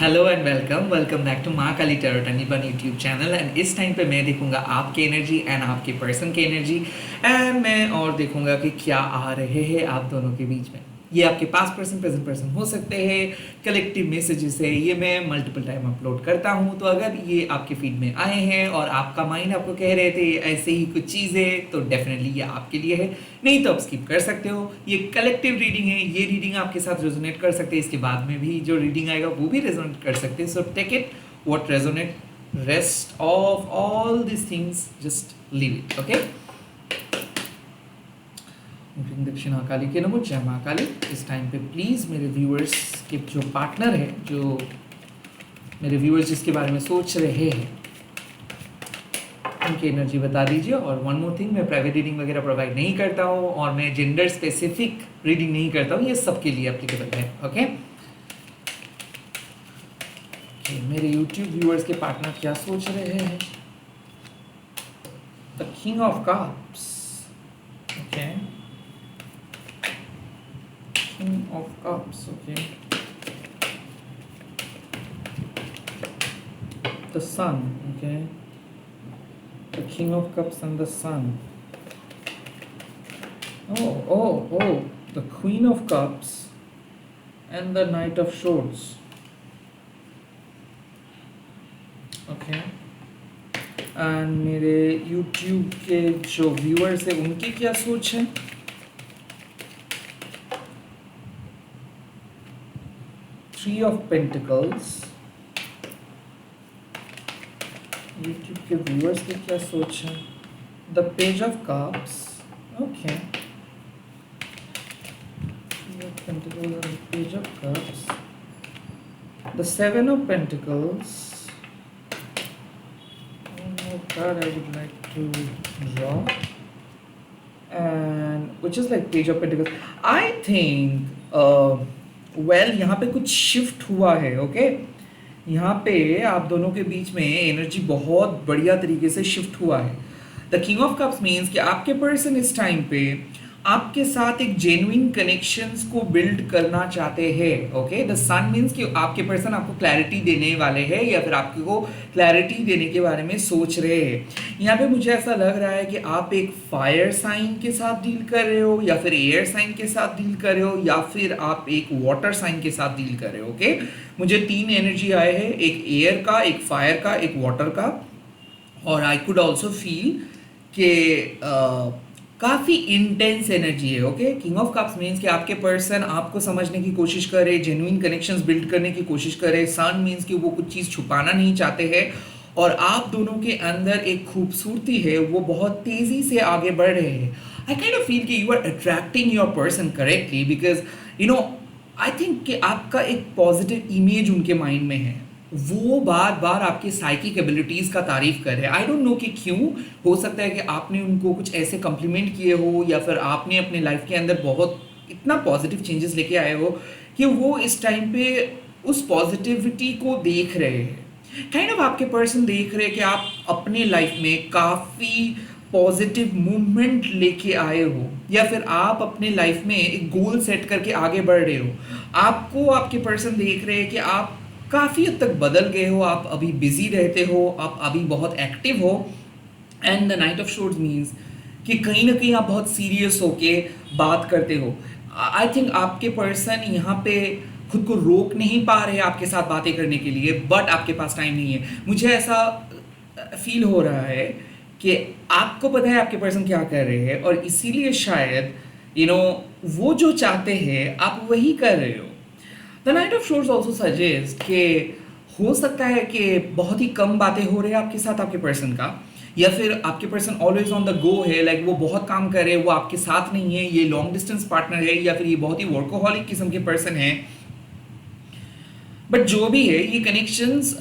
Hello and welcome back to Maa Kali tarot Anirban YouTube channel. And इस time पे मैं देखूंगा आपकी एनर्जी एंड आपके पर्सन की एनर्जी, एंड मैं और देखूंगा कि क्या आ रहे हैं आप दोनों के बीच में। ये आपके पास्ट पर्सन प्रेजेंट पर्सन हो सकते हैं, कलेक्टिव मैसेजेस है, ये मैं मल्टीपल टाइम अपलोड करता हूँ। तो अगर ये आपके फीड में आए हैं और आपका माइंड आपको कह रहे थे ऐसे ही कुछ चीज़ें, तो डेफिनेटली ये आपके लिए है, नहीं तो आप स्किप कर सकते हो। ये कलेक्टिव रीडिंग है, ये रीडिंग आपके साथ रेजोनेट कर सकते हैं, इसके बाद में भी जो रीडिंग आएगा वो भी रेजोनेट कर सकते हैं। So take it what resonate, rest of all this things, just leave it. Okay, Dakshinakali के नमो, जय महाकाली। इस टाइम पे प्लीज़ मेरे व्यूअर्स के जो पार्टनर है, जो मेरे व्यूअर्स जिसके बारे में सोच रहे हैं, उनकी एनर्जी बता दीजिए। और वन मोर थिंग, मैं प्राइवेट रीडिंग वगैरह प्रोवाइड नहीं करता हूँ और मैं जेंडर स्पेसिफिक रीडिंग नहीं करता हूँ, ये सबके लिए एप्लीकेबल है। ओके, मेरे यूट्यूब व्यूअर्स के पार्टनर क्या सोच रहे हैं? The king of cups. Okay, king of cups. Okay, the sun. Okay, the king of cups and the sun. Oh, the queen of cups and the knight of swords. Okay, and मेरे YouTube के जो viewers हैं उनकी क्या सोच है? Three of Pentacles. YouTube के viewers की क्या सोच है? The page of cups. Okay, page of cups, the seven of pentacles. Card I would like to draw and which is like page of pentacles. I think well यहाँ पे कुछ shift हुआ है। ओके, यहाँ पे आप दोनों के बीच में एनर्जी बहुत बढ़िया तरीके से शिफ्ट हुआ है। The king of cups means कि आपके पर्सन इस टाइम पे आपके साथ एक जेन्युइन कनेक्शंस को बिल्ड करना चाहते हैं। ओके, द सन मीन्स कि आपके पर्सन आपको क्लैरिटी देने वाले हैं या फिर आपको क्लैरिटी देने के बारे में सोच रहे हैं। यहाँ पे मुझे ऐसा लग रहा है कि आप एक फायर साइन के साथ डील कर रहे हो, या फिर एयर साइन के साथ डील कर रहे हो, या फिर आप एक वाटर साइन के साथ डील कर रहे हो। ओके, मुझे तीन एनर्जी आए हैं, एक एयर का, एक फायर का, एक वाटर का। और आई कुड ऑल्सो फील कि काफ़ी इंटेंस एनर्जी है। Okay, king of cups means कि आपके पर्सन आपको समझने की कोशिश करे, जेन्युइन कनेक्शंस बिल्ड करने की कोशिश करे। सन मीन्स कि वो कुछ चीज़ छुपाना नहीं चाहते हैं, और आप दोनों के अंदर एक खूबसूरती है, वो बहुत तेज़ी से आगे बढ़ रहे हैं। आई काइंड ऑफ फील कि you are attracting your person correctly, because I think कि आपका एक पॉजिटिव इमेज उनके माइंड में है। वो बार बार आपकी साइकिक एबिलिटीज़ का तारीफ कर रहे हैं। आई डोंट नो कि क्यों। हो सकता है कि आपने उनको कुछ ऐसे कम्प्लीमेंट किए हो, या फिर आपने अपने लाइफ के अंदर बहुत इतना पॉजिटिव चेंजेस लेके आए हो कि वो इस टाइम पे उस पॉजिटिविटी को देख रहे हैं। काइंड ऑफ आपके पर्सन देख रहे हैं कि आप अपने लाइफ में काफ़ी पॉजिटिव मूवमेंट लेके आए हो, या फिर आप अपने लाइफ में एक गोल सेट करके आगे बढ़ रहे हो। आपको आपके पर्सन देख रहे हैं कि आप काफ़ी हद तक बदल गए हो, आप अभी बिजी रहते हो, आप अभी बहुत एक्टिव हो। And the knight of swords means कि कहीं ना कहीं आप बहुत सीरियस होके बात करते हो। आई थिंक आपके पर्सन यहाँ पे खुद को रोक नहीं पा रहे आपके साथ बातें करने के लिए, बट आपके पास टाइम नहीं है। मुझे ऐसा फील हो रहा है कि आपको पता है आपके पर्सन क्या कर रहे हैं, और इसीलिए शायद वो जो चाहते हैं आप वही कर रहे हो। The knight of swords also suggest कि हो सकता है कि बहुत ही कम बातें हो रहे हैं आपके साथ आपके पर्सन का, या फिर आपके person always on the go है, लाइक वो बहुत काम कर रहे हैं, वो आपके साथ नहीं है, ये लॉन्ग डिस्टेंस पार्टनर है, या फिर ये बहुत ही वर्कोहॉलिक किस्म के पर्सन है। बट जो भी है, ये कनेक्शंस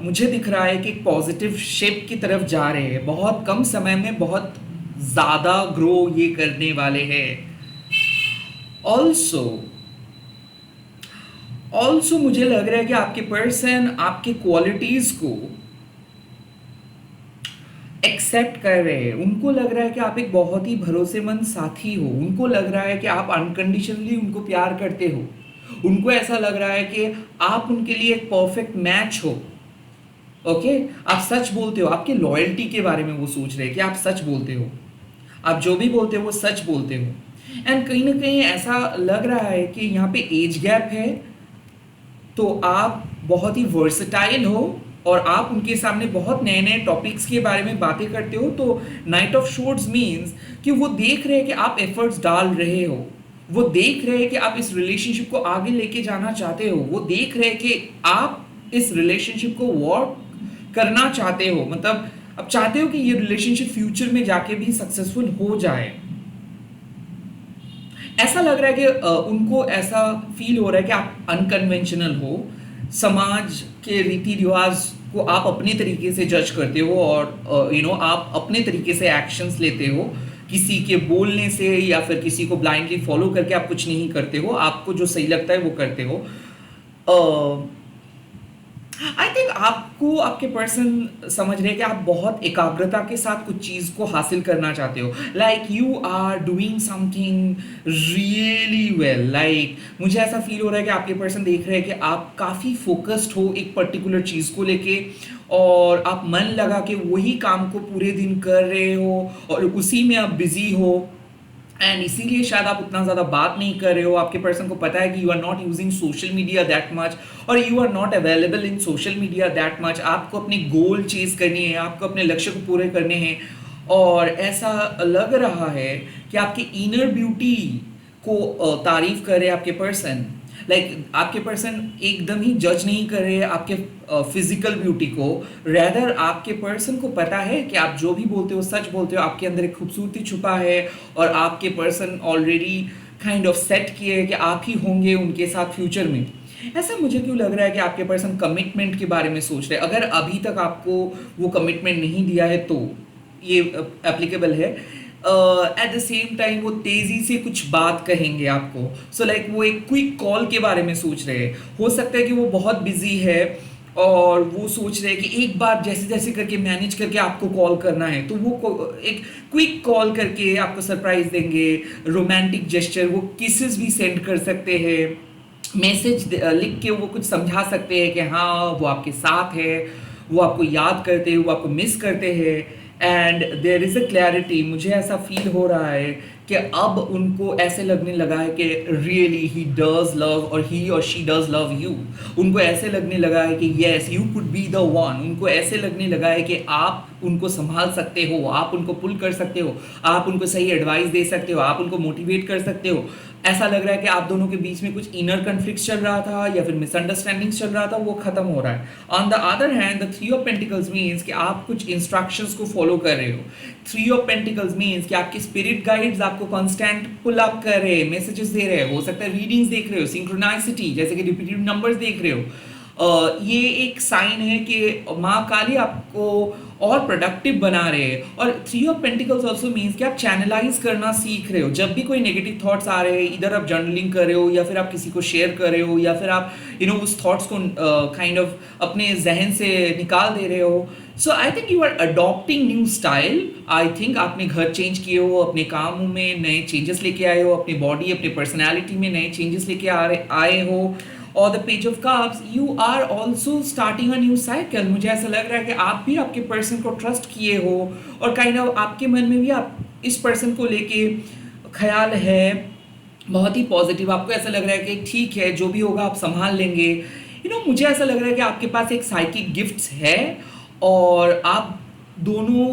मुझे दिख रहा है कि एक पॉजिटिव शेप की तरफ जा रहे हैं। बहुत कम समय में बहुत ज़्यादा ग्रो ये करने वाले हैं। ऑल्सो मुझे लग रहा है कि आपके पर्सन आपके क्वालिटीज को एक्सेप्ट कर रहे हैं। उनको लग रहा है कि आप एक बहुत ही भरोसेमंद साथी हो। उनको लग रहा है कि आप अनकंडीशनली उनको प्यार करते हो। उनको ऐसा लग रहा है कि आप उनके लिए एक परफेक्ट मैच हो। ओके, आप सच बोलते हो, आपके लॉयल्टी के बारे में वो सोच रहे हैं कि आप सच बोलते हो, आप जो भी बोलते हो वो सच बोलते हो। एंड कहीं ना कहीं ऐसा लग रहा है कि यहाँ पे एज गैप है, तो आप बहुत ही वर्सटाइल हो और आप उनके सामने बहुत नए नए टॉपिक्स के बारे में बातें करते हो। तो नाइट ऑफ शोर्ड्स मीन्स कि वो देख रहे हैं कि आप एफर्ट्स डाल रहे हो, वो देख रहे हैं कि आप इस रिलेशनशिप को आगे लेके जाना चाहते हो, वो देख रहे हैं कि आप इस रिलेशनशिप को वर्क करना चाहते हो, मतलब आप चाहते हो कि ये रिलेशनशिप फ्यूचर में जाके भी सक्सेसफुल हो जाए। ऐसा लग रहा है कि उनको ऐसा फील हो रहा है कि आप अनकन्वेंशनल हो, समाज के रीति रिवाज को आप अपने तरीके से जज करते हो और आप अपने तरीके से एक्शंस लेते हो, किसी के बोलने से या फिर किसी को ब्लाइंडली फॉलो करके आप कुछ नहीं करते हो, आपको जो सही लगता है वो करते हो। आई थिंक आपको आपके पर्सन समझ रहे हैं कि आप बहुत एकाग्रता के साथ कुछ चीज़ को हासिल करना चाहते हो, like you are doing something really well. Like मुझे ऐसा फील हो रहा है कि आपके पर्सन देख रहे हैं कि आप काफ़ी फोकस्ड हो एक पर्टिकुलर चीज़ को लेके, और आप मन लगा के वही काम को पूरे दिन कर रहे हो और उसी में आप बिजी हो, एंड इसीलिए शायद आप उतना ज़्यादा बात नहीं कर रहे हो। आपके पर्सन को पता है कि you are not using social media that much और you are not available in social media that much. आपको अपने गोल चेज करनी है, आपको अपने लक्ष्य को पूरे करने हैं, और ऐसा लग रहा है कि आपकी इनर ब्यूटी को तारीफ कर रहे हैं आपके पर्सन। लाइक आपके पर्सन एकदम ही जज नहीं कर रहे हैं आपके फिजिकल ब्यूटी को, रेदर आपके पर्सन को पता है कि आप जो भी बोलते हो सच बोलते हो, आपके अंदर एक खूबसूरती छुपा है, और आपके person already kind of set किए है कि आप ही होंगे उनके साथ फ्यूचर में। ऐसा मुझे क्यों लग रहा है कि आपके पर्सन कमिटमेंट के बारे में सोच रहे हैं। अगर अभी तक आपको वो कमिटमेंट नहीं दिया है तो ये एप्लीकेबल है। एट द सेम टाइम वो तेजी से कुछ बात कहेंगे आपको, सो लाइक वो एक क्विक कॉल के बारे में सोच रहे हैं। हो सकता है कि वो बहुत बिजी है और वो सोच रहे हैं कि एक बार जैसे जैसे करके मैनेज करके आपको कॉल करना है, तो वो एक क्विक कॉल करके आपको सरप्राइज देंगे, रोमांटिक जेस्चर, वो किसेस भी सेंड कर सकते हैं, मैसेज लिख के वो कुछ समझा सकते हैं कि हाँ वो आपके साथ है, वो आपको याद करते हैं, वो आपको मिस करते हैं। And there is a clarity, मुझे ऐसा फील हो रहा है कि अब उनको ऐसे लगने लगा है कि रियली ही डज लव, और ही और शी डज लव यू। उनको ऐसे लगने लगा है कि yes you could be the one. उनको ऐसे लगने लगा है कि आप उनको संभाल सकते हो, आप उनको पुल कर सकते हो, आप उनको सही एडवाइस दे सकते हो, आप उनको मोटिवेट कर सकते हो। ऐसा लग रहा है कि आप दोनों के बीच में कुछ इनर कन्फ्लिक्ट चल रहा था या फिर मिसअंडरस्टैंडिंग चल रहा था, वो खत्म हो रहा है। On the other hand the three of pentacles means कि आप कुछ इंस्ट्रक्शंस को फॉलो कर रहे हो। थ्री ऑफ पेंटिकल्स मीन्स कि आपके स्पिरिट गाइड्स आपको कांस्टेंट पुल अप कर रहे हैं, मैसेजेस दे रहे हैं, हो सकता है रीडिंग्स देख रहे हो, सिंक्रोनाइसिटी जैसे कि रिपीटेड नंबर्स देख रहे हो। ये एक साइन है कि माँ काली आपको और प्रोडक्टिव बना रहे हैं। और three of pentacles also means कि आप चैनलाइज करना सीख रहे हो। जब भी कोई नेगेटिव थॉट्स आ रहे हैं, इधर आप जर्नलिंग कर रहे हो या फिर आप किसी को शेयर कर रहे हो या फिर आप उस थॉट्स को काइंड ऑफ अपने जहन से निकाल दे रहे हो। So I think you are adopting new style. I think आपने घर चेंज किए हो, अपने कामों में नए चेंजेस लेके आए हो, अपनी बॉडी अपनी पर्सनैलिटी में नए चेंजेस लेके आए हो। और the page of cups, you are also starting a new cycle. मुझे ऐसा लग रहा है कि आप भी आपके पर्सन को ट्रस्ट किए हो और काइंड ऑफ आपके मन में भी आप इस पर्सन को लेके ख्याल है बहुत ही पॉजिटिव। आपको ऐसा लग रहा है कि ठीक है जो भी होगा आप संभाल लेंगे। मुझे ऐसा लग रहा है कि आपके पास एक साइकिक गिफ्ट्स है और आप दोनों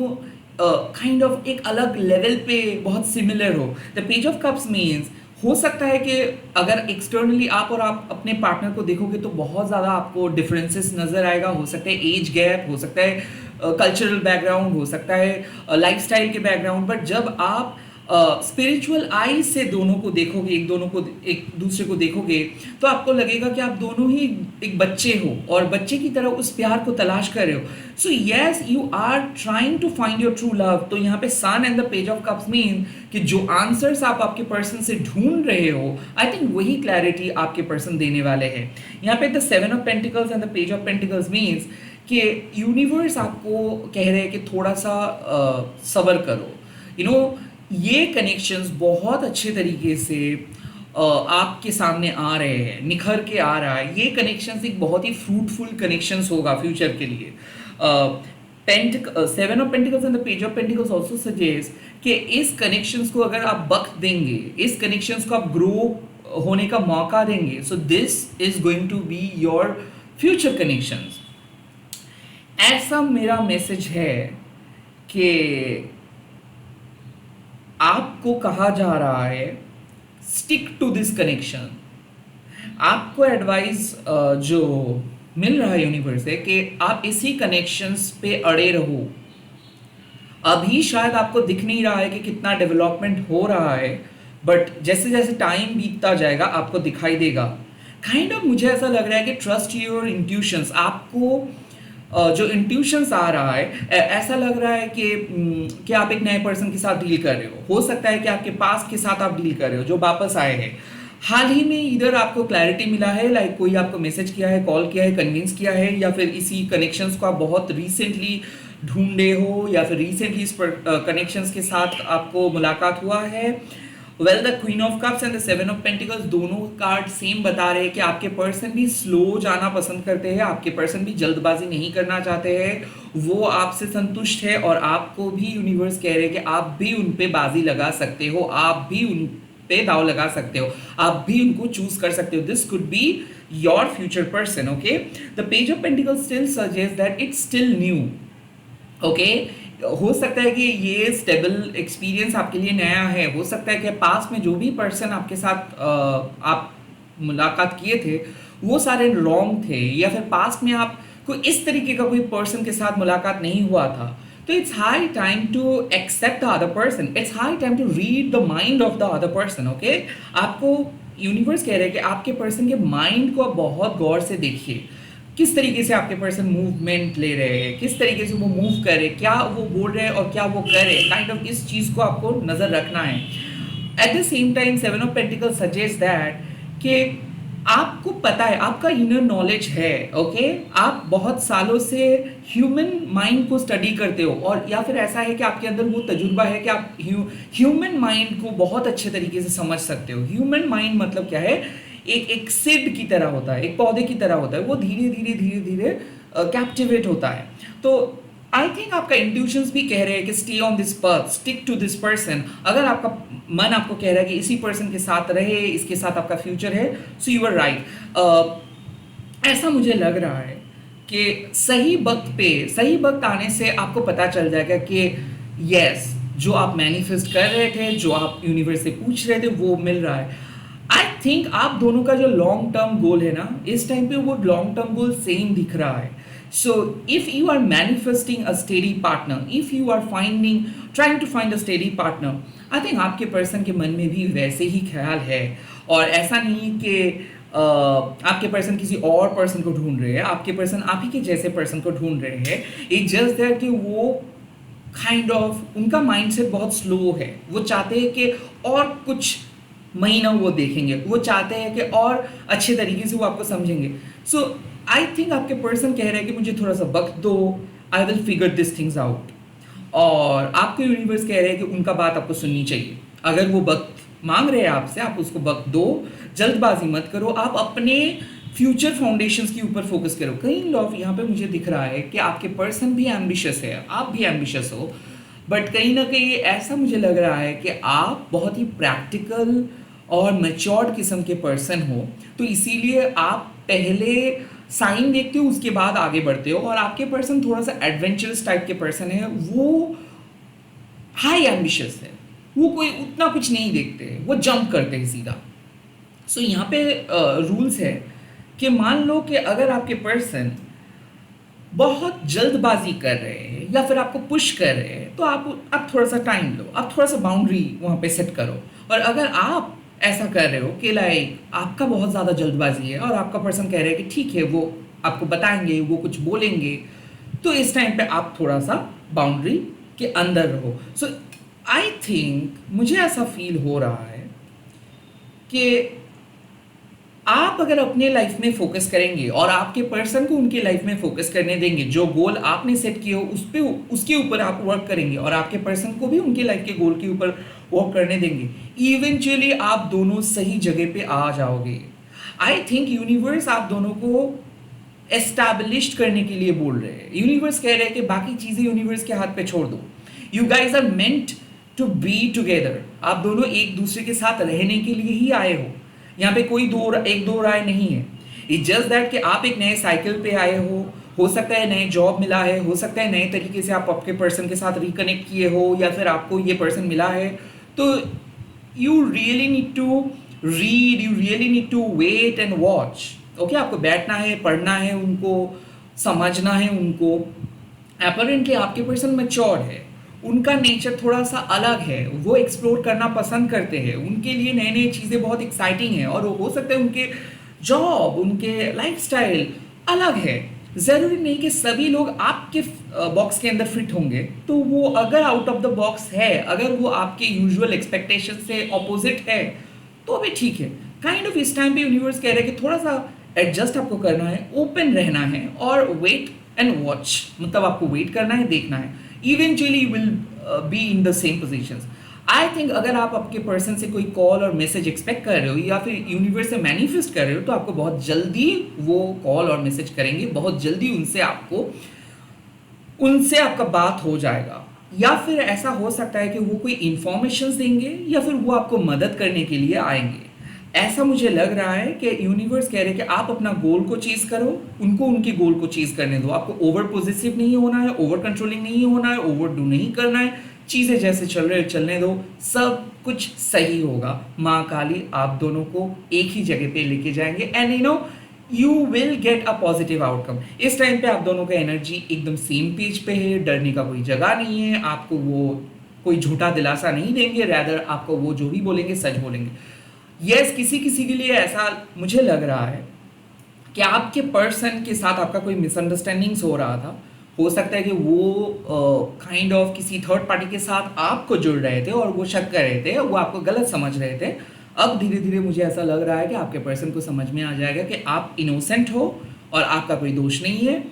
काइंड ऑफ एक अलग लेवल पे बहुत सिमिलर हो। The page of cups means हो सकता है कि अगर एक्सटर्नली आप और आप अपने पार्टनर को देखोगे तो बहुत ज़्यादा आपको डिफरेंसेस नज़र आएगा। हो सकता है एज गैप, हो सकता है कल्चरल बैकग्राउंड, हो सकता है लाइफस्टाइल के बैकग्राउंड, बट जब आप स्पिरिचुअल आई से दोनों को देखोगे, एक दूसरे को देखोगे, तो आपको लगेगा कि आप दोनों ही एक बच्चे हो और बच्चे की तरह उस प्यार को तलाश कर रहे हो। So yes you are trying to find your true love. तो यहाँ पे sun and the page of cups mean कि जो आंसर्स आप आपके पर्सन से ढूंढ रहे हो, आई थिंक वही क्लैरिटी आपके पर्सन देने वाले हैं। यहाँ पे the seven of pentacles and the page of pentacles means कि यूनिवर्स आपको कह रहे हैं कि थोड़ा सा सब्र करो। ये कनेक्शंस बहुत अच्छे तरीके से आपके सामने आ रहे हैं, निखर के आ रहा है, ये कनेक्शंस एक बहुत ही फ्रूटफुल कनेक्शंस होगा फ्यूचर के लिए। Seven of pentacles and the page of pentacles also suggest कि इस कनेक्शंस को अगर आप वक्त देंगे, इस कनेक्शंस को आप ग्रो होने का मौका देंगे, so this is going to be your future connections. ऐसा मेरा मैसेज है कि आपको कहा जा रहा है स्टिक टू दिस कनेक्शन। आपको एडवाइस जो मिल रहा है यूनिवर्स से कि आप इसी कनेक्शंस पे अड़े रहो। अभी शायद आपको दिख नहीं रहा है कि कितना डेवलपमेंट हो रहा है, बट जैसे जैसे टाइम बीतता जाएगा आपको दिखाई देगा। मुझे ऐसा लग रहा है कि ट्रस्ट योर इंट्यूशंस। आपको जो इंट्यूशंस आ रहा है, ऐसा लग रहा है कि आप एक नए पर्सन के साथ डील कर रहे हो सकता है कि आपके पास के साथ आप डील कर रहे हो जो वापस आए हैं। हाल ही में इधर आपको क्लैरिटी मिला है, लाइक कोई आपको मैसेज किया है, कॉल किया है, कन्विंस किया है, या फिर इसी कनेक्शंस को आप बहुत रिसेंटली ढूंढे हो, या फिर रिसेंटली इस कनेक्शंस के साथ आपको मुलाकात हुआ है। Well, the queen of cups and the seven of pentacles दोनों कार्ड सेम बता रहे हैं कि आपके पर्सन भी स्लो जाना पसंद करते हैं, आपके पर्सन भी जल्दबाजी नहीं करना चाहते हैं, वो आपसे संतुष्ट है और आपको भी यूनिवर्स कह रहे हैं कि आप भी उन पे बाजी लगा सकते हो, आप भी उन पे दाव लगा सकते हो, आप भी उनको चूज कर सकते हो। This could be your future person. Okay, the page of pentacles still suggest that it's still new. Okay, हो सकता है कि ये स्टेबल एक्सपीरियंस आपके लिए नया है, हो सकता है कि पास में जो भी पर्सन आपके साथ आप मुलाकात किए थे वो सारे रॉन्ग थे, या फिर पास्ट में आपको इस तरीके का कोई पर्सन के साथ मुलाकात नहीं हुआ था। तो it's high time to accept the other person, it's high time to read the mind of the other person. Okay, आपको यूनिवर्स कह रहे हैं कि आपके पर्सन के माइंड को आप बहुत गौर से देखिए, किस तरीके से आपके पर्सन मूवमेंट ले रहे हैं, किस तरीके से वो मूव कर रहे हैं, क्या वो बोल रहे हैं और क्या वो कर रहे हैं, इस चीज़ को आपको नज़र रखना है। At the same time seven of pentacle suggest that कि आपको पता है, आपका इनर नॉलेज है। ओके, आप बहुत सालों से ह्यूमन माइंड को स्टडी करते हो, और या फिर ऐसा है कि आपके अंदर वो तजुर्बा है कि आप ह्यूमन माइंड को बहुत अच्छे तरीके से समझ सकते हो। ह्यूमन माइंड मतलब क्या है, एक सीड की तरह होता है, एक पौधे की तरह होता है, वो धीरे धीरे धीरे धीरे कैप्टिवेट होता है। तो आई थिंक आपका इंट्यूशंस भी कह रहे हैं कि स्टे ऑन दिस पथ, स्टिक टू दिस पर्सन। अगर आपका मन आपको कह रहा है कि इसी पर्सन के साथ रहे, इसके साथ आपका फ्यूचर है, सो यू आर राइट। ऐसा मुझे लग रहा है कि सही वक्त पे, सही वक्त आने से आपको पता चल जाएगा कि यस, जो आप मैनिफेस्ट कर रहे थे, जो आप यूनिवर्स से पूछ रहे थे, वो मिल रहा है। आई थिंक आप दोनों का जो लॉन्ग टर्म गोल है ना, इस टाइम पे वो लॉन्ग टर्म गोल सेम दिख रहा है। So if you are manifesting a steady partner, if you are trying to find a steady partner, I think आपके पर्सन के मन में भी वैसे ही ख्याल है। और ऐसा नहीं कि आपके पर्सन किसी और पर्सन को ढूंढ रहे हैं, आपके पर्सन आप ही के जैसे पर्सन को ढूंढ रहे हैं। इट जस्ट दैट कि वो उनका माइंडसेट बहुत स्लो है, वो चाहते हैं कि और कुछ महीना वो देखेंगे, वो चाहते हैं कि और अच्छे तरीके से वो आपको समझेंगे। सो आई थिंक आपके पर्सन कह रहे हैं कि मुझे थोड़ा सा वक्त दो, I will figure this things out. और आपके यूनिवर्स कह रहे हैं कि उनका बात आपको सुननी चाहिए। अगर वो वक्त मांग रहे हैं आपसे, आप उसको वक्त दो, जल्दबाजी मत करो, आप अपने फ्यूचर फाउंडेशंस के ऊपर फोकस करो। कहीं लॉ यहाँ पे मुझे दिख रहा है कि आपके पर्सन भी एम्बिशियस है, आप भी एम्बिशियस हो, बट कहीं ना कहीं ऐसा मुझे लग रहा है कि आप बहुत ही प्रैक्टिकल और मैच्योर्ड किस्म के पर्सन हो, तो इसीलिए आप पहले साइन देखते हो, उसके बाद आगे बढ़ते हो। और आपके पर्सन थोड़ा सा एडवेंचरस टाइप के पर्सन है, वो हाई एम्बिशियस है, वो कोई उतना कुछ नहीं देखते, वो जंप करते हैं सीधा। सो यहाँ पे रूल्स है कि मान लो कि अगर आपके पर्सन बहुत जल्दबाजी कर रहे हैं या फिर आपको पुश कर रहे हैं, तो आप थोड़ा सा टाइम लो, आप थोड़ा सा बाउंड्री वहाँ पे सेट करो। और अगर आप ऐसा कर रहे हो कि लाइक आपका बहुत ज़्यादा जल्दबाजी है और आपका पर्सन कह रहे हैं कि ठीक है, वो आपको बताएंगे, वो कुछ बोलेंगे, तो इस टाइम पे आप थोड़ा सा बाउंड्री के अंदर रहो। सो आई थिंक मुझे ऐसा फील हो रहा है कि आप अगर अपने लाइफ में फोकस करेंगे और आपके पर्सन को उनके लाइफ में फोकस करने देंगे, जो गोल आपने सेट किए हो उसके ऊपर आप वर्क करेंगे, और आपके पर्सन को भी उनके लाइफ के गोल के ऊपर वो करने देंगे, इवेंचुअली आप दोनों सही जगह पे आ जाओगे। आई थिंक यूनिवर्स आप दोनों को एस्टैब्लिश्ड करने के लिए बोल रहे हैं। यूनिवर्स कह रहे हैं कि बाकी चीजें यूनिवर्स के हाथ पे छोड़ दो, you guys are meant to be together. आप दोनों एक दूसरे के साथ रहने के लिए ही आए हो, यहाँ पे कोई एक दो राय नहीं है। इट्स जस्ट दैट कि आप एक नए साइकिल पे आए हो सकता है नए जॉब मिला है, हो सकता है नए तरीके से आप आपके पर्सन के साथ रिकनेक्ट किए हो, या फिर आपको ये पर्सन मिला है। तो you really need to read, you really need to wait and watch. Okay, आपको बैठना है, पढ़ना है, उनको समझना है उनको। अपरेंटली आपके पर्सन मैच्योर है, उनका नेचर थोड़ा सा अलग है, वो एक्सप्लोर करना पसंद करते हैं, उनके लिए नई नई चीज़ें बहुत एक्साइटिंग है, और हो सकता है उनके जॉब, उनके लाइफस्टाइल अलग है। ज़रूरी नहीं कि सभी लोग आपके बॉक्स के अंदर फिट होंगे, तो वो अगर आउट ऑफ द बॉक्स है, अगर वो आपके यूजुअल एक्सपेक्टेशन से ऑपोजिट है, तो भी ठीक है। काइंड ऑफ इस टाइम पे यूनिवर्स कह रहा है कि थोड़ा सा एडजस्ट आपको करना है, ओपन रहना है, और वेट एंड वॉच, मतलब आपको वेट करना है, देखना है। Eventually you will be in the same positions. I think अगर आप आपके पर्सन से कोई कॉल और मैसेज एक्सपेक्ट कर रहे हो, या फिर यूनिवर्स से मैनिफेस्ट कर रहे हो, तो आपको बहुत जल्दी वो कॉल और मैसेज करेंगे, बहुत जल्दी उनसे आपका बात हो जाएगा। या फिर ऐसा हो सकता है कि वो कोई इंफॉर्मेशन देंगे, या फिर वो आपको मदद करने के लिए आएंगे। ऐसा मुझे लग रहा है कि यूनिवर्स कह रहे हैं कि आप अपना गोल को चीज करो, उनको उनके गोल को चीज करने दो। आपको ओवर पॉजिटिव नहीं होना है, ओवर कंट्रोलिंग नहीं होना है, ओवर डू नहीं करना है। चीजें जैसे चल रहे चलने दो, सब कुछ सही होगा। माँ काली आप दोनों को एक ही जगह पे लेके जाएंगे, and you will get a positive outcome. इस टाइम पे आप दोनों का एनर्जी एकदम सेम पेज पे है, डरने का कोई जगह नहीं है। आपको वो कोई झूठा दिलासा नहीं देंगे, रैदर आपको वो जो भी बोलेंगे सच बोलेंगे। यस, किसी किसी के लिए ऐसा मुझे लग रहा है कि आपके पर्सन के साथ आपका कोई मिसअंडरस्टैंडिंग्स हो रहा था। हो सकता है कि वो काइंड ऑफ किसी थर्ड पार्टी के साथ आपको जुड़ रहे थे, और वो शक कर रहे थे, वो आपको गलत समझ रहे थे। अब धीरे धीरे मुझे ऐसा लग रहा है कि आपके पर्सन को समझ में आ जाएगा कि आप इनोसेंट हो और आपका कोई दोष नहीं है।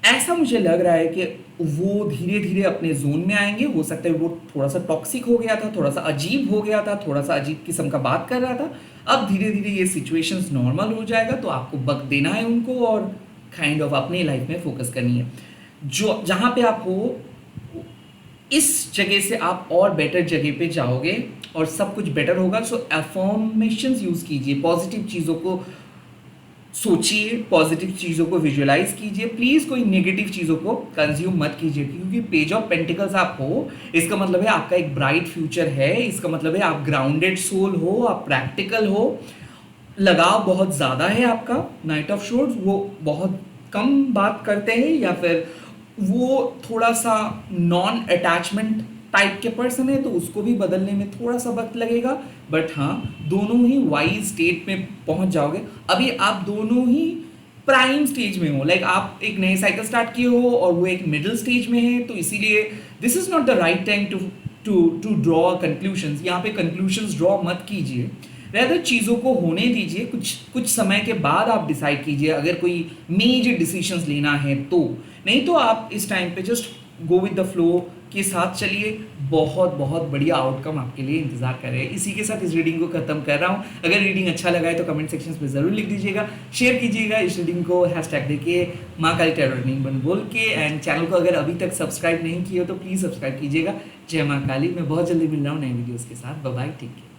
ऐसा मुझे लग रहा है कि वो धीरे धीरे अपने जोन में आएंगे। हो सकता है वो थोड़ा सा टॉक्सिक हो गया था, थोड़ा सा अजीब हो गया था, थोड़ा सा अजीब किस्म का बात कर रहा था। अब धीरे धीरे ये सिचुएशंस नॉर्मल हो जाएगा, तो आपको वक्त देना है उनको, और काइंड ऑफ अपने लाइफ में फोकस करनी है। जो जहाँ पे आप हो, इस जगह से आप और बेटर जगह पे जाओगे और सब कुछ बेटर होगा। सो अफर्मेशंस यूज़ कीजिए, पॉजिटिव चीज़ों को सोचिए, पॉजिटिव चीज़ों को विजुअलाइज कीजिए। प्लीज़ कोई नेगेटिव चीज़ों को कंज्यूम मत कीजिए, क्योंकि पेज ऑफ पेंटिकल्स आप हो, इसका मतलब है आपका एक ब्राइट फ्यूचर है। इसका मतलब है आप ग्राउंडेड सोल हो, आप प्रैक्टिकल हो, लगाव बहुत ज़्यादा है आपका। नाइट ऑफ शोर्ड्स वो बहुत कम बात करते हैं, या फिर वो थोड़ा सा नॉन अटैचमेंट टाइप के पर्सन है, तो उसको भी बदलने में थोड़ा सा वक्त लगेगा। बट हाँ, दोनों ही वाइज स्टेट में पहुंच जाओगे। अभी आप दोनों ही प्राइम स्टेज में हो, लाइक आप एक नए साइकिल स्टार्ट किए हो और वो एक मिडिल स्टेज में है, तो इसीलिए this is not the right time to draw conclusions. यहाँ पे कंक्लूशंस ड्रॉ मत कीजिए, रैदर चीज़ों को होने दीजिए। कुछ समय के बाद आप डिसाइड कीजिए अगर कोई मेजर डिसीजंस लेना है तो। नहीं तो आप इस टाइम पे just go with the flow के साथ चलिए। बहुत बहुत बढ़िया आउटकम आपके लिए इंतजार कर रहे हैं। इसी के साथ इस रीडिंग को खत्म कर रहा हूँ। अगर रीडिंग अच्छा लगा है तो कमेंट सेक्शन में ज़रूर लिख दीजिएगा, शेयर कीजिएगा इस रीडिंग को, हैशटैग देके माँ काली टैरो रीडिंग बन बोल के। एंड चैनल को अगर अभी तक सब्सक्राइब नहीं किया हो तो प्लीज़ सब्सक्राइब कीजिएगा। जय माँ काली। मैं बहुत जल्दी मिल रहा हूँ नए वीडियोज़ के साथ। Bye bye, take care.